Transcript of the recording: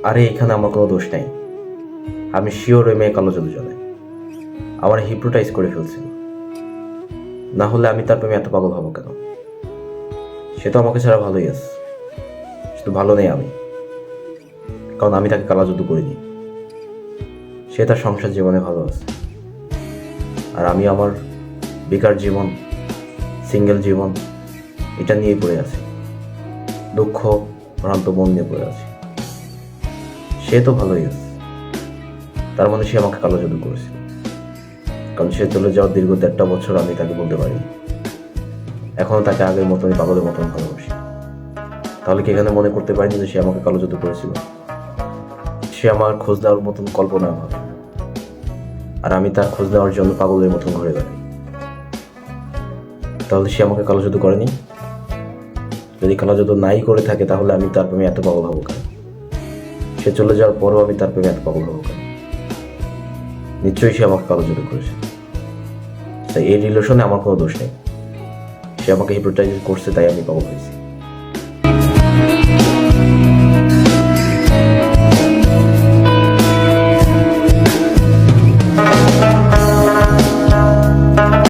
আরে এখানে আমার কোনো দোষ নেই। আমি শিওর ওই মেয়ে কালো জাদু জানে, আমার হিপ্নোটাইজ করে ফেলছিল। না হলে আমি তার প্রেমে এত পাগল হব কেন? সে তো আমাকে ছাড়া ভালোই আছে, শুধু ভালো নেই আমি, কারণ আমি তাকে কালো জাদু করিনি। সে তার সংসার জীবনে ভালো আছে, আর আমি আমার বেকার জীবন, সিঙ্গেল জীবন, এটা নিয়েই পড়ে আছি, দুঃখ ভ্রান্ত মন নিয়ে পড়ে আছি। সে তো ভালোই আছে, তার মানে সে আমাকে কালো জাদু করেছিল, কারণ সে চলে যাওয়ার দীর্ঘ 1.5 বছর আমি তাকে বলতে পারিনি। এখনো তাকে আগের মতনই পাগলের মতন ভালোবাসি। তাহলে কি এখানে মনে করতে পারিনি যে সে আমাকে কালো জাদু করেছিল? সে আমার খোঁজ দেওয়ার মতন কল্পনা আমার, আর আমি তার খোঁজ দেওয়ার জন্য পাগলের মতন ঘুরে বেড়াই। তাহলে সে আমাকে কালো জাদু করেনি? যদি কালো জাদু নাই করে থাকে তাহলে আমি তার প্রেমে এত পাগল হবো কেন? সে চলে যাওয়ার পরও আমি তার প্রেমে এত পাগল হবো কেন? নিশ্চয়ই সে আমাকে কালো জাদু করেছে। তাই এই রিলেশনে আমার কোনো দোষ নেই। সে আমাকে হিপ্নোটাইজ করছে, তাই আমি পাগল হয়েছি।